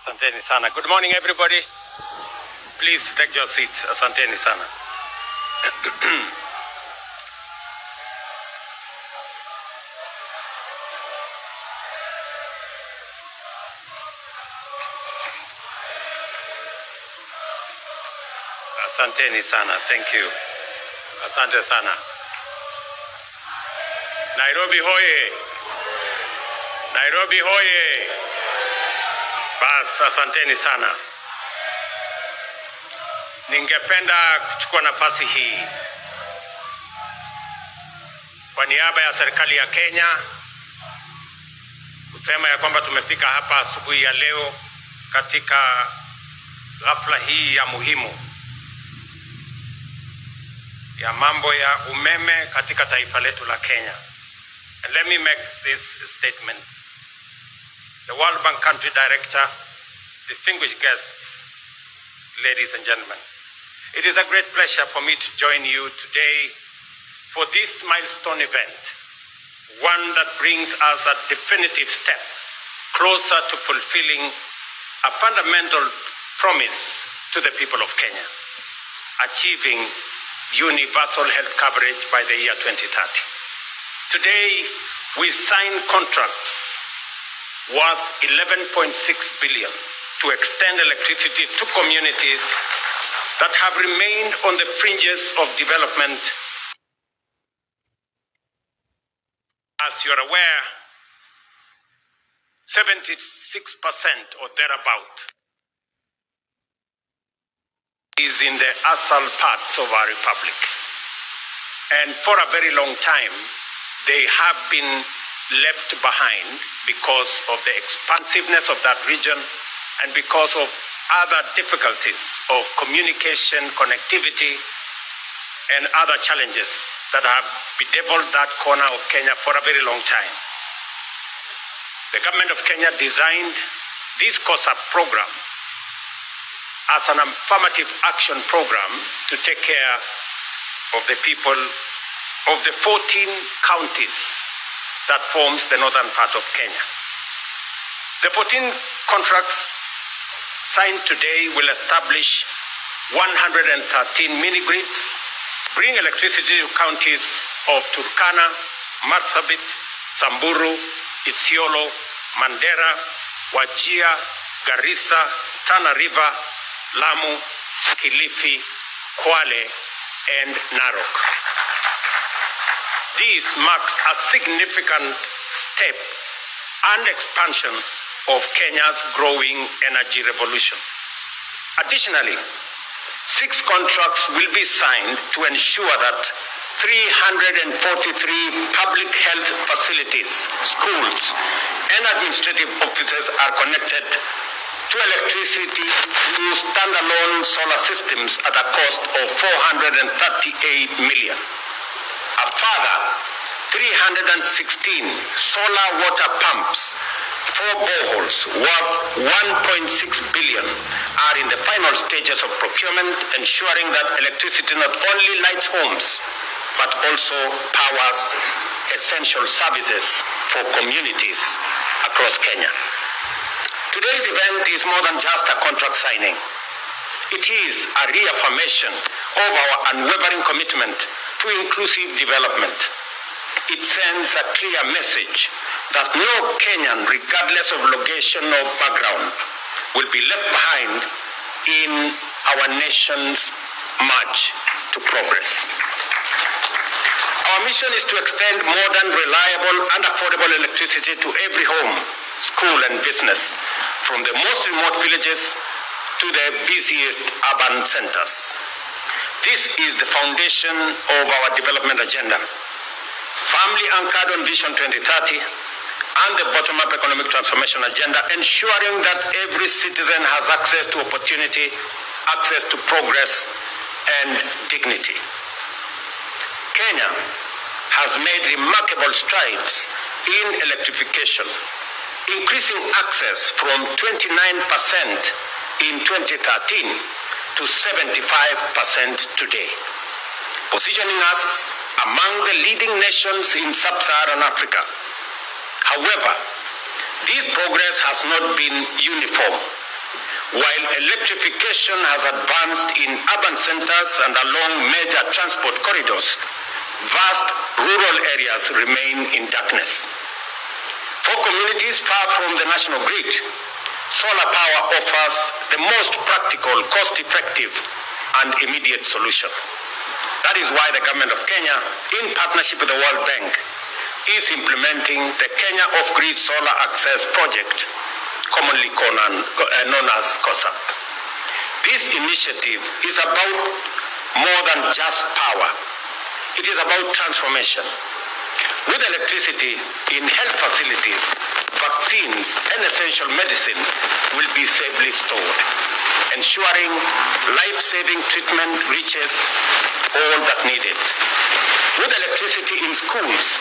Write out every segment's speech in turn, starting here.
Asanteni sana. Good morning, everybody. Please take your seats. Asanteni sana. Asanteni sana. Thank you. Asante sana. Nairobi hoye. Nairobi hoye. Bas, asanteni sana. Ningependa kuchukua nafasi hii kwa niaba ya serikali ya Kenya kusema ya kwamba tumefika hapa asubuhi ya leo katika ghafla hii ya muhimu ya mambo ya umeme katika taifa letu la Kenya. And let me make this statement. The World Bank Country Director, distinguished guests, ladies and gentlemen, it is a great pleasure for me to join you today for this milestone event, one that brings us a definitive step closer to fulfilling a fundamental promise to the people of Kenya, achieving universal health coverage by the year 2030. Today, we sign contracts worth 11.6 billion to extend electricity to communities that have remained on the fringes of development. As you're aware, 76% or thereabout is in the asal parts of our republic. And for a very long time, they have been left behind because of the expansiveness of that region and because of other difficulties of communication, connectivity, and other challenges that have bedeviled that corner of Kenya for a very long time. The government of Kenya designed this COSAP program as an affirmative action program to take care of the people of the 14 counties that forms the northern part of Kenya. The 14 contracts signed today will establish 113 mini-grids, bring electricity to counties of Turkana, Marsabit, Samburu, Isiolo, Mandera, Wajir, Garissa, Tana River, Lamu, Kilifi, Kwale, and Narok. This marks a significant step and expansion of Kenya's growing energy revolution. Additionally, 6 contracts will be signed to ensure that 343 public health facilities, schools, and administrative offices are connected to electricity through standalone solar systems at a cost of 438 million. A further 316 solar water pumps, 4 boreholes worth 1.6 billion are in the final stages of procurement, ensuring that electricity not only lights homes, but also powers essential services for communities across Kenya. Today's event is more than just a contract signing. It is a reaffirmation of our unwavering commitment to inclusive development. It sends a clear message that no Kenyan, regardless of location or background, will be left behind in our nation's march to progress. Our mission is to extend modern, reliable, and affordable electricity to every home, school, and business, from the most remote villages to the busiest urban centers. This is the foundation of our development agenda, firmly anchored on Vision 2030 and the bottom-up economic transformation agenda, ensuring that every citizen has access to opportunity, access to progress, and dignity. Kenya has made remarkable strides in electrification, increasing access from 29% in 2013 to 75% today, positioning us among the leading nations in sub-Saharan Africa. However, this progress has not been uniform While electrification has advanced in urban centers and along major transport corridors, vast rural areas remain in darkness. For communities far from the national grid, solar power offers the most practical, cost-effective, and immediate solution. That is why the government of Kenya, in partnership with the World Bank, is implementing the Kenya Off-Grid Solar Access Project, commonly known as KOSA. This initiative is about more than just power. It is about transformation. With electricity in health facilities, vaccines and essential medicines will be safely stored, ensuring life-saving treatment reaches all that need it. With electricity in schools,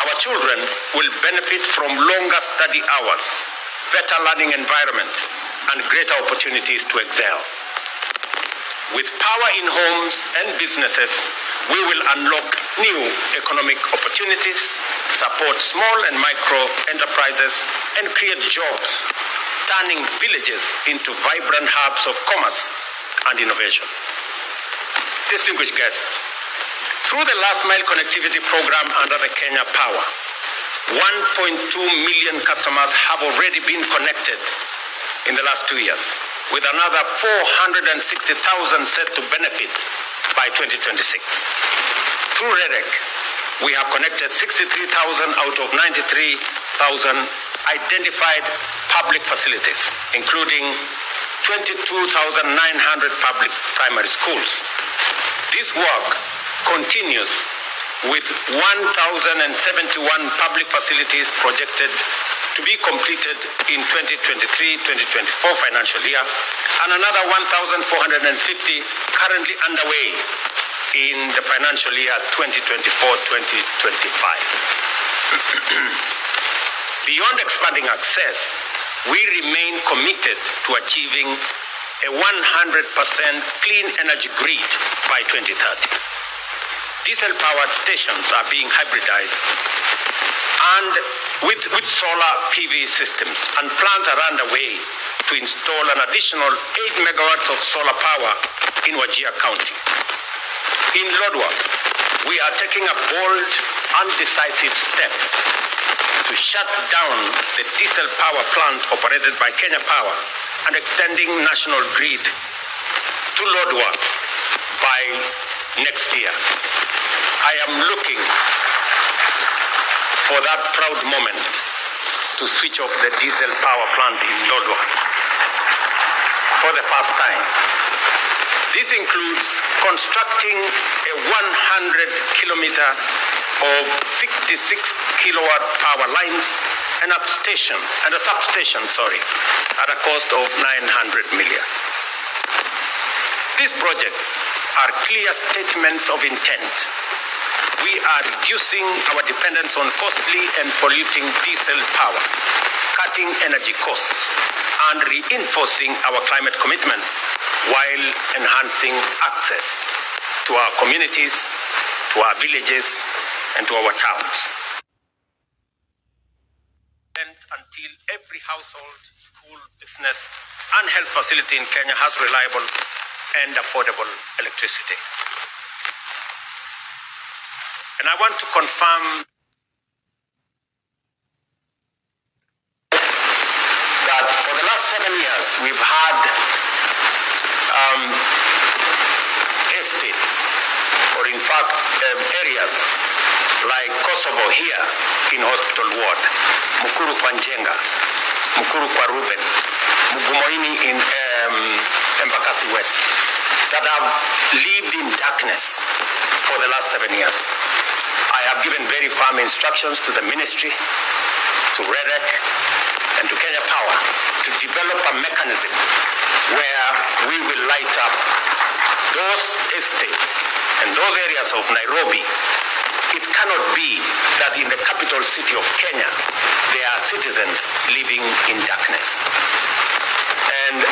our children will benefit from longer study hours, better learning environment, and greater opportunities to excel. With power in homes and businesses, we will unlock new economic opportunities, support small and micro enterprises, and create jobs, turning villages into vibrant hubs of commerce and innovation. Distinguished guests, through the last mile connectivity program under the Kenya Power, 1.2 million customers have already been connected in the last 2 years, with another 460,000 set to benefit by 2026. Through REDEC, we have connected 63,000 out of 93,000 identified public facilities, including 22,900 public primary schools. This work continues with 1,071 public facilities projected to be completed in 2023-2024 financial year, and another 1,450 currently underway in the financial year 2024-2025. Beyond expanding access, we remain committed to achieving a 100% clean energy grid by 2030. Diesel-powered stations are being hybridized and with solar PV systems, and plans are underway to install an additional 8 megawatts of solar power in Wajir County. In Lodwar, we are taking a bold and decisive step to shut down the diesel power plant operated by Kenya Power and extending national grid to Lodwar by next year. I am looking for that proud moment to switch off the diesel power plant in Lodwar for the first time. This includes constructing a 100-kilometer of 66 kilowatt power lines and a substation, at a cost of 900 million. These projects are clear statements of intent. We are reducing our dependence on costly and polluting diesel power, cutting energy costs, and reinforcing our climate commitments while enhancing access to our communities, to our villages, and to our towns. Until every household, school, business, and health facility in Kenya has reliable and affordable electricity. And I want to confirm that for the last 7 years, we've had estates, or in fact, areas like Kosovo here in Hospital Ward, Mukuru kwa Njenga, Mukuru kwa Ruben, Mugumoini in Embakasi West, that have lived in darkness for the last 7 years. I have given very firm instructions to the ministry, to REDEC, and to Kenya Power to develop a mechanism where we will light up those estates and those areas of Nairobi. It cannot be that in the capital city of Kenya, there are citizens living in darkness. And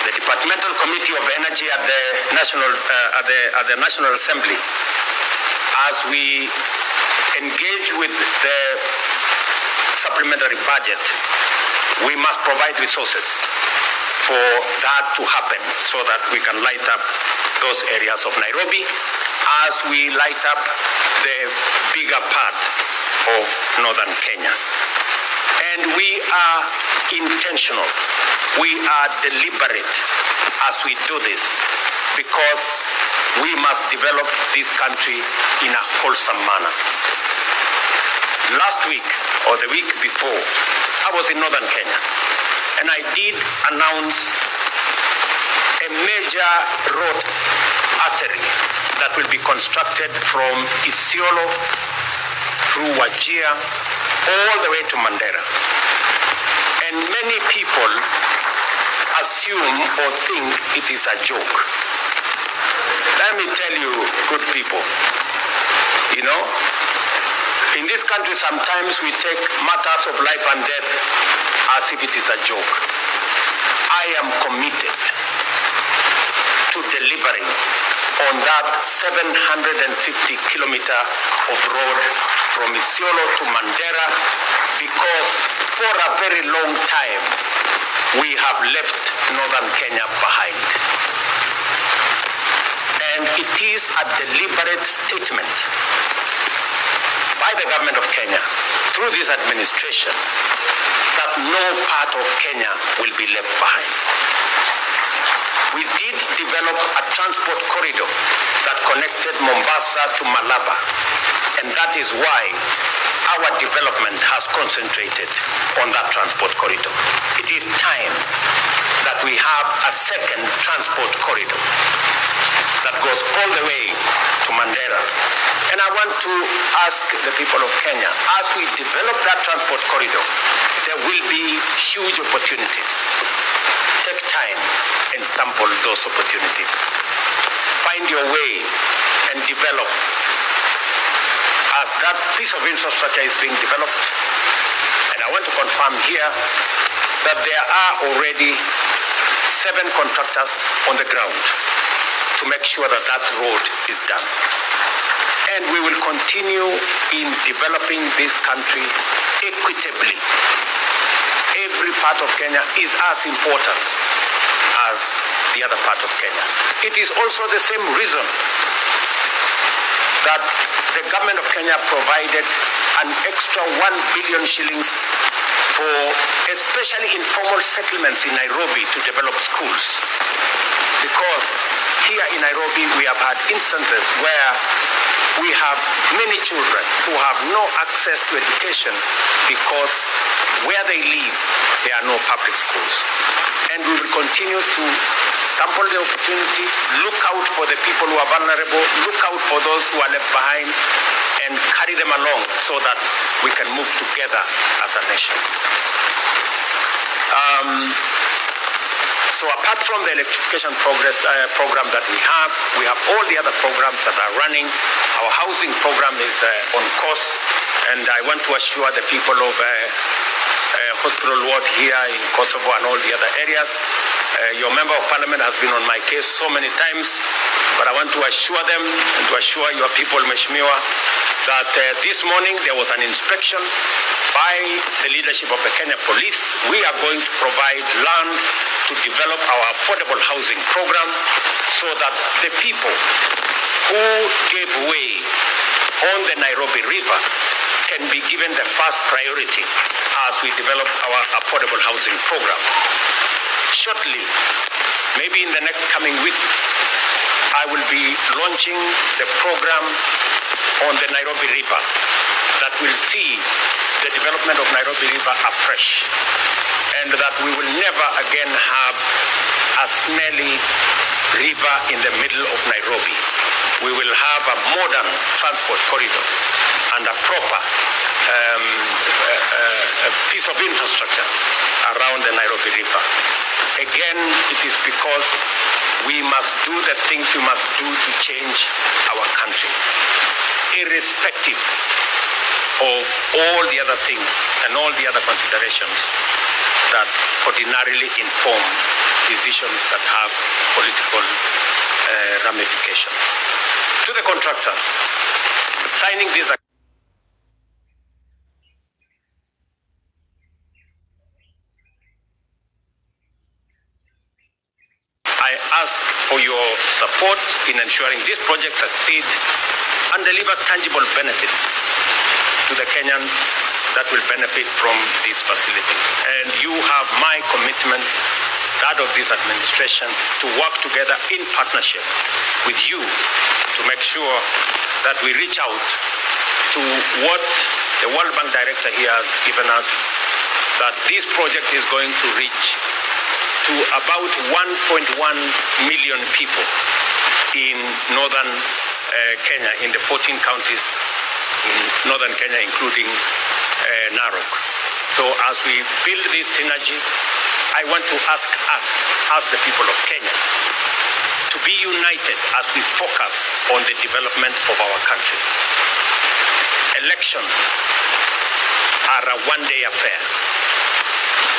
the Departmental Committee of Energy at the National Assembly, as we engage with the supplementary budget, we must provide resources for that to happen so that we can light up those areas of Nairobi as we light up the bigger part of northern Kenya. And we are intentional, we are deliberate as we do this, because we must develop this country in a wholesome manner. Last week, or the week before, I was in northern Kenya, and I did announce a major road artery that will be constructed from Isiolo through Wajir all the way to Mandera. And many people assume or think it is a joke. Let me tell you, good people, you know, in this country sometimes we take matters of life and death as if it is a joke. I am committed to delivering on that 750-kilometer of road from Isiolo to Mandera, because for a very long time we have left northern Kenya behind. And it is a deliberate statement by the government of Kenya through this administration that no part of Kenya will be left behind. We did develop a transport corridor that connected Mombasa to Malaba, and that is why our development has concentrated on that transport corridor. It is time that we have a second transport corridor that goes all the way to Mandera. And I want to ask the people of Kenya, as we develop that transport corridor, there will be huge opportunities. Take time and sample those opportunities. Find your way and develop. As that piece of infrastructure is being developed, and I want to confirm here that there are already 7 contractors on the ground to make sure that that road is done. And we will continue in developing this country equitably. Every part of Kenya is as important as the other part of Kenya. It is also the same reason that the government of Kenya provided an extra 1 billion shillings for especially informal settlements in Nairobi to develop schools. Because here in Nairobi we have had instances where we have many children who have no access to education because where they live there are no public schools. And we will continue to sample the opportunities, look out for the people who are vulnerable, look out for those who are left behind, and carry them along so that we can move together as a nation. So apart from the electrification program that we have all the other programs that are running. Our housing program is on course, and I want to assure the people of Hospital Ward here in Kosovo and all the other areas. Your member of parliament has been on my case so many times, but I want to assure them and to assure your people, Mheshimiwa, that this morning there was an inspection by the leadership of the Kenya Police. We are going to provide land to develop our affordable housing program so that the people who gave way on the Nairobi River can be given the first priority as we develop our affordable housing program. Shortly, maybe in the next coming weeks, I will be launching the program on the Nairobi River that will see the development of Nairobi River afresh, and that we will never again have a smelly river in the middle of Nairobi. We will have a modern transport corridor and a proper piece of infrastructure around the Nairobi River. Again, it is because we must do the things we must do to change our country, irrespective of all the other things and all the other considerations that ordinarily inform decisions that have political ramifications. To the contractors, signing this ask for your support in ensuring this project succeed and deliver tangible benefits to the Kenyans that will benefit from these facilities. And you have my commitment, that of this administration, to work together in partnership with you to make sure that we reach out to what the World Bank Director here has given us, that this project is going to reach to about 1.1 million people in northern Kenya, in the 14 counties in northern Kenya, including Narok. So as we build this synergy, I want to ask us, as the people of Kenya, to be united as we focus on the development of our country. Elections are a one-day affair.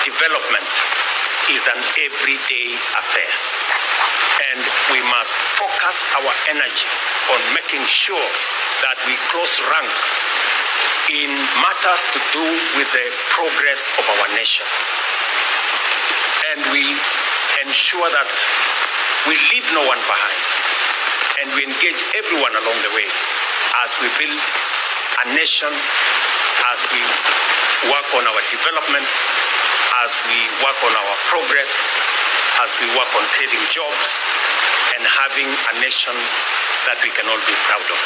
Development is an everyday affair. And we must focus our energy on making sure that we close ranks in matters to do with the progress of our nation. And we ensure that we leave no one behind, and we engage everyone along the way as we build a nation, as we work on our development, as we work on our progress, as we work on creating jobs and having a nation that we can all be proud of.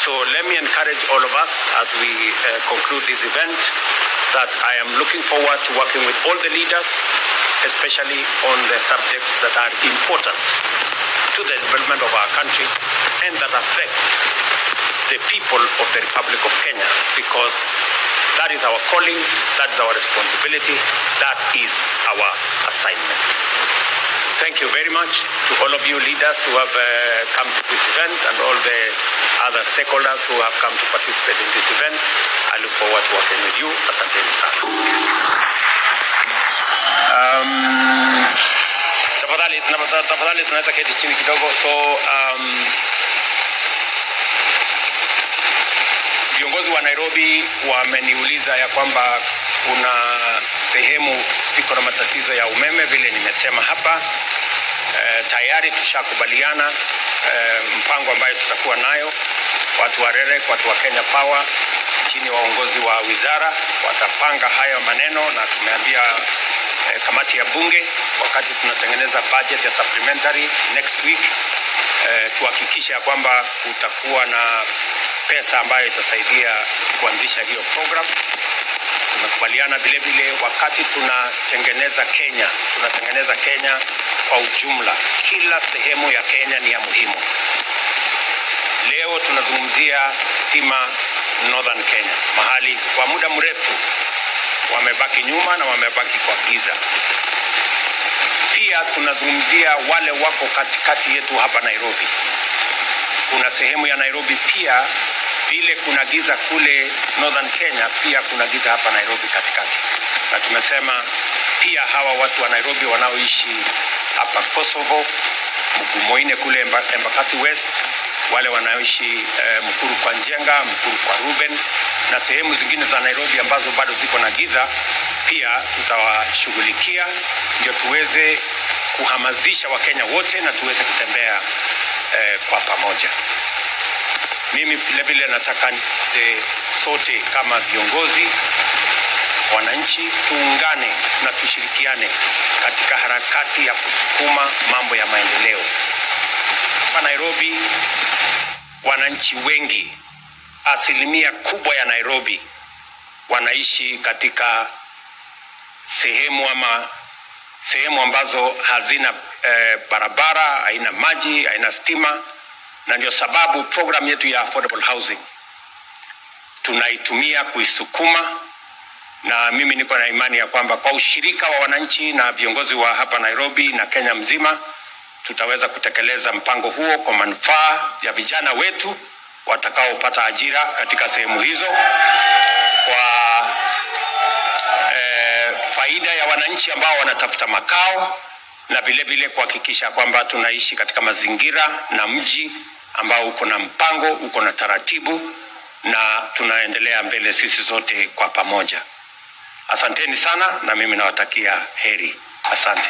So let me encourage all of us as we conclude this event that I am looking forward to working with all the leaders, especially on the subjects that are important to the development of our country and that affect the people of the Republic of Kenya, because that is our calling, that is our responsibility, that is our assignment. Thank you very much to all of you leaders who have come to this event and all the other stakeholders who have come to participate in this event. I look forward to working with you. Asanteni sana. Tafadhali tunaweza keti chini kidogo. So viongozi wa Nairobi wameniuliza ya kwamba kuna sehemu ziko na matatizo ya umeme, vile nimesema hapa. Tayari tushakubaliana mpango ambayo tutakuwa nayo. Watu wa REREC, watu wa Kenya Power chini ya uongozi wa wizara watapanga hayo maneno, na tumeambia kamati ya bunge wakati tunatengeneza budget ya supplementary next week tuhakikisha kwamba kutakuwa na pesa ambayo itasaidia kuanzisha hiyo program. Tumekubaliana vile vile wakati tunatengeneza Kenya kwa ujumla. Kila sehemu ya Kenya ni ya muhimu. Leo tunazungumzia stima Northern Kenya, mahali kwa muda mrefu wamebaki nyuma na wamebaki kwa giza. Pia tunazungumzia wale wako katikati yetu hapa Nairobi. Kuna sehemu ya Nairobi pia vile kuna giza kule Northern Kenya, pia kuna giza hapa Nairobi katikati. Na tumesema pia hawa watu wa Nairobi wanaoishi hapa Kosovo, Mugumoine kule Embakasi West, wale wanaoishi Mukuru kwa Njenga, Mukuru kwa Ruben na sehemu zingine za Nairobi ambazo bado ziko na giza, pia tutawashughulikia ndio tuweze kuhamasisha Wakenya wote na tuweze kutembea kwa pamoja. Mimi vile vile nataka sote kama viongozi, wananchi, tuungane na tushirikiane katika harakati ya kusukuma mambo ya maendeleo. Hapa Nairobi wananchi wengi, asilimia kubwa ya Nairobi wanaishi katika sehemu ambazo hazina barabara, haina maji, haina stima, na ndio sababu program yetu ya affordable housing tunaitumia kuisukuma. Na mimi niko na imani ya kwamba kwa ushirika wa wananchi na viongozi wa hapa Nairobi na Kenya mzima tutaweza kutekeleza mpango huo kwa manufaa ya vijana wetu watakaopata ajira katika sehemu hizo, kwa faida ya wananchi ambao wanatafuta makao, na vile vile kuhakikisha kwamba tunaishi katika mazingira na mji ambao uko na mpango, uko na taratibu, na tunaendelea mbele sisi zote kwa pamoja. Asanteni sana na mimi nawatakia heri. Asante.